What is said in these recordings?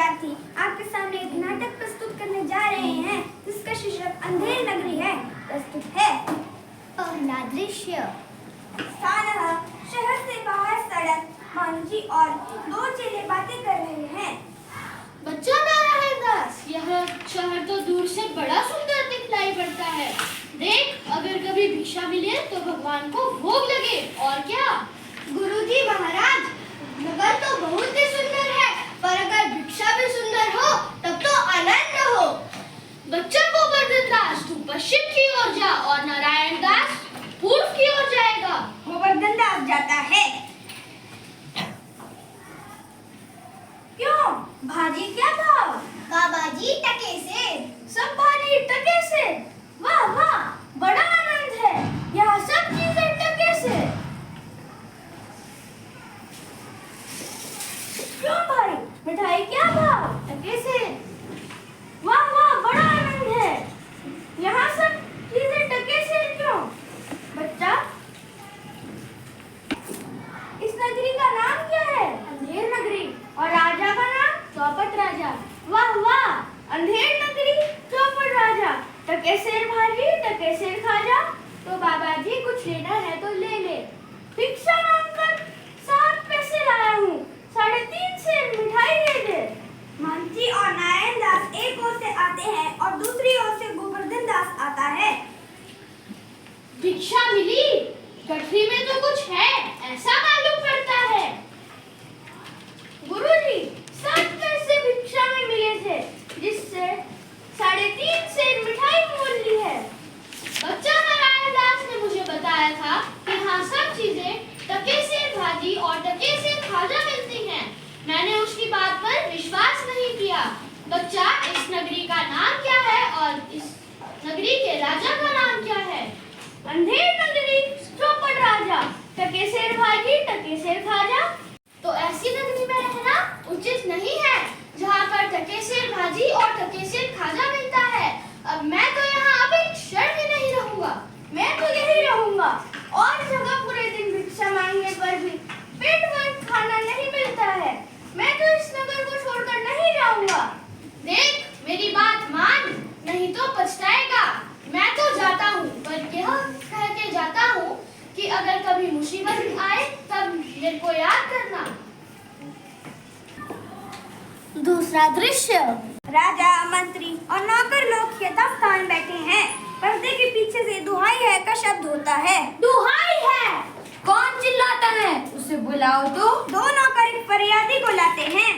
विद्यार्थी आपके सामने एक नाटक प्रस्तुत करने जा रहे हैं जिसका शीर्षक अंधेर नगरी है। प्रस्तुत है पहला दृश्य। शहर से बाहर सड़क, मांझी और दो चेले बातें कर रहे हैं। बच्चा नारायण दास, यह शहर तो दूर से बड़ा सुंदर दिखलाई पड़ता है। देख, अगर कभी भिक्षा मिले तो भगवान को भोग लगे, और क्या। गुरुजी महाराज, नगर तो बहुत ही सुंदर है, पर अगर भिक्षा भी सुंदर हो तब तो आनंद हो। बच्चा गोवर्धन दास, तू पश्चिम की ओर जा और नारायण दास पूर्व की ओर जाएगा। गोवर्धन दास जाता है। क्यों भाजी क्या भाव? बाबाजी टके से। सब भाजी टके से? वाह वाह, बड़ा आनंद है। यहाँ सब चीजें टके से। क्यों भाई, मिठाई क्या भाव? टके से। वाह वाह, बड़ा आनंद है। यहाँ सब चीजें टके से क्यों? बच्चा, इस नगरी का नाम क्या है? अंधेर नगरी। और राजा का नाम? चौपट राजा। वाह वाह, अंधेर नगरी, चौपट राजा। टके सेर भाजी, टके सेर खाजा। तो बाबा जी, कुछ लेना है तो ले ले। भिक्षा मांगकर 7 पैसे लाया हूँ, 3.5 सेर मिठाई दे दे। मांझी और नारायण दास एक ओर से आते हैं और दूसरी ओर से गोवर्धन दास आता है। भिक्षा मिली? गठरी में तो कुछ है, ऐसा मालूम पड़ता है। गुरुजी, 7 पैसे भिक्षा में मिले थे, जिससे 3.5 सेर मिठाई मोल ली है। बच्चा नारायण दास ने मुझे बताया था कि यहाँ सब चीजें टके सेर भाजी और टके सेर खाजा मिलती हैं। मैंने उसकी बात पर विश्वास नहीं किया। बच्चा, इस नगरी का नाम क्या है और इस नगरी के राजा का नाम क्या है? अंधेर नगरी, चौपट राजा। टके सेर भाजी, टके सेर खाजा। तो ऐसी नगरी में रहना उचित नहीं है जहाँ पर टके सेर भाजी और टके सेर खाजा मिलता है। अब मैं तो यहाँ अब एक क्षण भी नहीं रहूंगा। मैं तो यही रहूंगा। और जगह पूरे दिन भिक्षा मांगने पर भी पेट भर खाना नहीं मिलता है। मैं तो इस नगर को छोड़कर नहीं जाऊंगा। देख, मेरी बात मान, नहीं तो पछताएगा। मैं तो जाता हूँ, पर यह कह के जाता हूँ कि अगर कभी मुसीबत आए तब मेरे को याद करना। दूसरा दृश्य। राजा, मंत्री और नौकर लोग यथास्थान बैठे हैं। पर्दे के पीछे से दुहाई है का शब्द होता है। दुहाई है? कौन चिल्लाता है? उसे बुलाओ तो। 2 नौकर एक फरियादी को लाते हैं।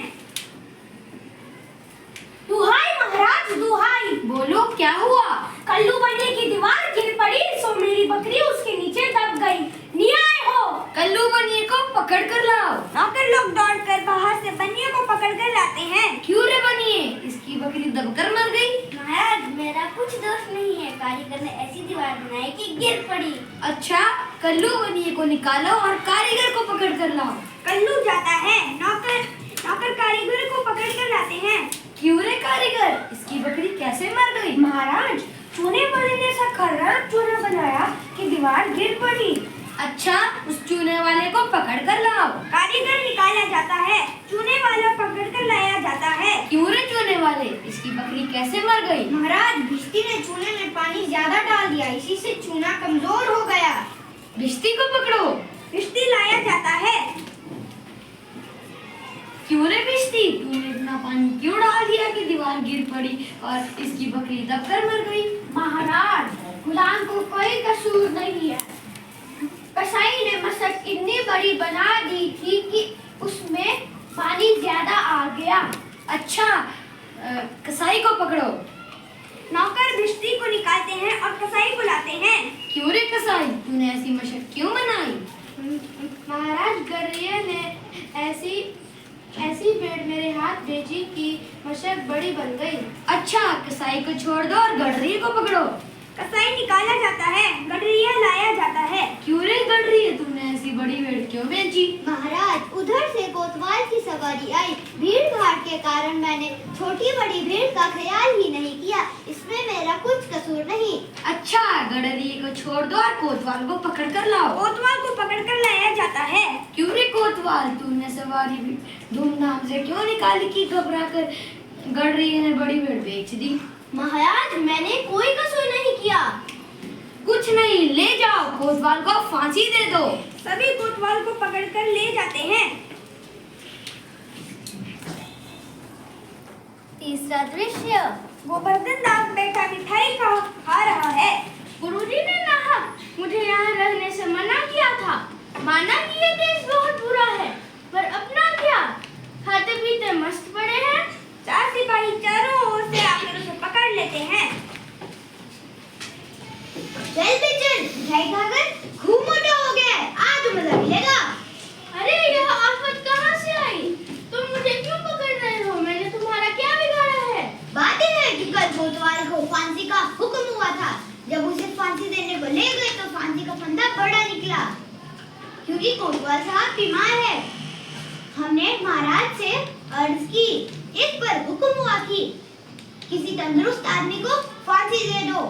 दुहाई महाराज, दुहाई। बोलो, क्या हुआ? कल्लू बनिए की दीवार गिर पड़ी, सो मेरी बकरी उसके नीचे दब गई। न्याय हो। कल्लू बनिए को पकड़ कर लाओ। नौकर लोग दौड़कर बाहर से बनिए को पकड़ कर लाते हैं। क्यों रे बनिए, इसकी बकरी दबकर मर गई? महाराज, मेरा कुछ दोष नहीं है, कारीगर ने ऐसी दीवार बनाई कि गिर पड़ी। अच्छा, कल्लू बनिए को निकालो और कारीगर को पकड़ कर लाओ। कल्लू जाता है। नौकर कारीगर को पकड़ कर लाते हैं। क्यों रे कारीगर, इसकी बकरी कैसे मर गई? महाराज, चूने वाले ने ऐसा खरा चूना बनाया कि दीवार गिर पड़ी। अच्छा, उस चूने वाले को पकड़ कर लाओ। कारीगर निकाला जाता है। चूने वाला पकड़ कर लाया जाता है। क्यों रे चूने वाले, इसकी बकरी कैसे मर गई? महाराज, भिश्ती ने चूने में पानी ज्यादा डाल दिया, इसी से चूना कमजोर हो गया। भिश्ती को पकड़ो। भिश्ती लाया जाता है। क्यों रे भिश्ती, तूने इतना पानी क्यों डाल दिया कि दीवार गिर पड़ी और इसकी बकरी दबकर मर गई? महाराज, गुलाम को कोई कसूर नहीं है। कसाई ने मशक इतनी बड़ी बना दी थी कि उसमें पानी ज्यादा आ गया। अच्छा, कसाई को पकड़ो। नौकर भिश्ती को निकालते हैं और कसाई को लाते हैं। क्यों रे कसाई, तूने ऐसी मशक क्यों बनाई? महाराज, गठरिये ने ऐसी पेड़ मेरे हाथ भेजी कि मशक बड़ी बन गई। अच्छा, कसाई को छोड़ दो और गडरिये को पकड़ो। कसाई निकाला जाता है। गडरिया लाया जाता है। क्यों रे गडरिये, तुमने ऐसी बड़ी भेड़ क्यों बेची? महाराज, उधर से कोतवाल की सवारी आई। भीड़ भाड़ के कारण मैंने छोटी बड़ी भेड़ का ख्याल ही नहीं किया। इसमें मेरा कुछ कसूर कसूर नहीं। अच्छा, गडरिये को छोड़ दो और कोतवाल को पकड़ कर लाओ। कोतवाल को पकड़ कर लाया जाता है। क्यों रे कोतवाल, तूने सवारी भी धूमधाम से क्यों निकाली कि घबरा कर गडरिये ने बड़ी भेड़ बेच दी? महाराज, मैंने कोई कसूर नहीं किया। कुछ नहीं, ले जाओ, कोतवाल को फांसी दे दो। सभी कोतवाल को पकड़ कर ले जाते हैं। तीसरा दृश्य, गोवर्धन दास बैठा मिठाई खा रहा है। गुरुजी ने नाहक मुझे यहाँ रहने से मना किया था। माना कि ये देश बहुत बुरा है, पर अपना क्या, खाते पीते मस्त पड़े हैं। 4 सिपाही चारों ओर से आकर उसे पकड़ लेते हैं। चल बे चल, मिठाई खाकर खूब मोटा हो गया है, आज मजा मिलेगा। अरे यह आफत कहाँ से आई? तुम मुझे क्यों पकड़ रहे हो? मैंने तुम्हारा क्या बिगाड़ा है? बात यह है कि कल कोतवाल को फांसी का हुक्म हुआ था। जब उसे फांसी देने को ले गए तो फांसी का फंदा बड़ा निकला, क्योंकि कोतवाल साहब बीमार है। हमने महाराज से अर्ज की, इस पर हुक्म हुआ कि किसी तंदुरुस्त आदमी को फांसी दे दो,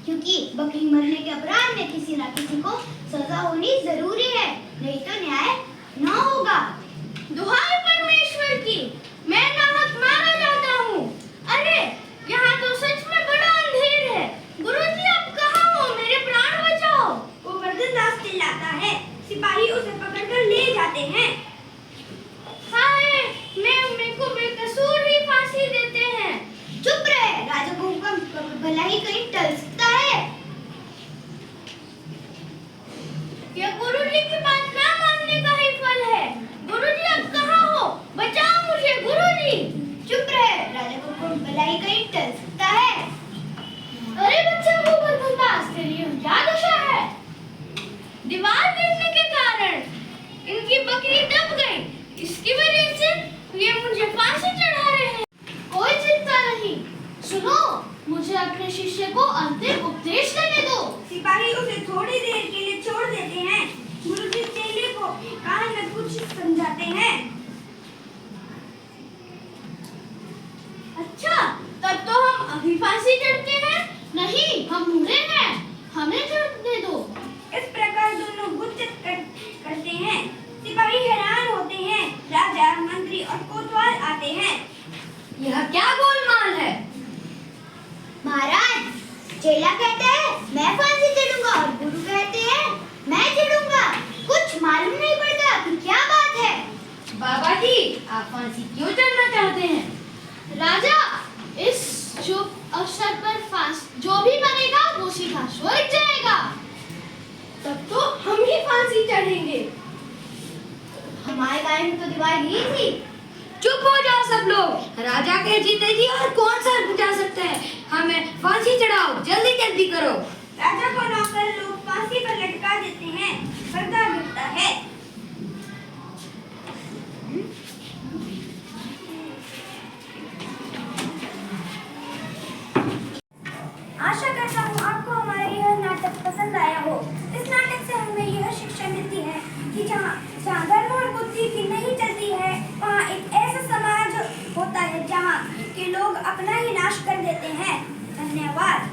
क्योंकि बकरी मरने के अपराध में किसी न किसी को सजा होनी जरूरी है, नहीं तो न्याय न होगा। दुहाई परमेश्वर की, मैं नाहक मारा जाता हूँ। अरे यहाँ तो सच में बड़ा अंधेर है। गुरुजी आप कहाँ हो? मेरे प्राण बचाओ। गोवर्धन दास चिल्लाता है। सिपाही उसे पकड़ कर ले जाते हैं। हाय, मेरे को बेकसूर ही फांसी देते हैं। चुप रहे, राजा को हुक्म भला ही कहीं टल सकता है। यह गुरुजी की बात ना मानने का ही फल है। गुरुजी आप कहाँ हो? बचाओ मुझे गुरुजी। चुप रहे, राजा को हुक्म भला ही कहीं टल सकता है। अरे बच्चा गोवर्धन दास, तेरी यह क्या दशा है? दीवार गिरने के कारण इनकी बकरी दब गई, इसकी वजह से ये मुझे फांसी चढ़ा रहे हैं। कोई चिंता नहीं, सुनो, मुझे अपने शिष्य को अंतिम उपदेश देने दो। सिपाही उसे थोड़ी देर के लिए छोड़ देते हैं। गुरुजी चेले को कान में कुछ समझाते हैं। अच्छा, तब तो हम अभी फांसी चढ़ते हैं। नहीं, हम बूढ़े हैं, हमें चढ़ने दो। इस प्रकार दोनों करते हैं। सिपाही हैरान होते हैं। राजा, मंत्री और कोतवाल आते हैं। यह क्या गोलमाल है? महाराज, चेला कहता है मैं फांसी चढ़ूंगा और गुरु कहते हैं मैं चढ़ूंगा। कुछ मालूम नहीं पड़ता कि क्या बात है। बाबा जी, आप फांसी क्यों चढ़ना चाहते हैं? राजा, इस शुभ अवसर पर जो भी मरेगा वो सीधा स्वर्ग जाएगा। तब तो हम ही फांसी चढ़ेंगे। हमारे गाय में तो दीवार गिरी थी। चुप हो जाओ सब लोग। राजा के जीते जी और कौन सर बचा सकता है? हमें फांसी चढ़ाओ, जल्दी जल्दी करो। राजा को नौकर लोग फांसी पर लटका देते हैं। पर्दा गिरता है। आशा करता हूँ आपको हमारा यह नाटक पसंद आया हो। इस नाटक से हमें यह शिक्षा मिलती है कि जहाँ धर्म और बुद्धि की नहीं चलती है, वहाँ एक ऐसा समाज होता है जहाँ के लोग अपना ही नाश कर देते हैं। धन्यवाद।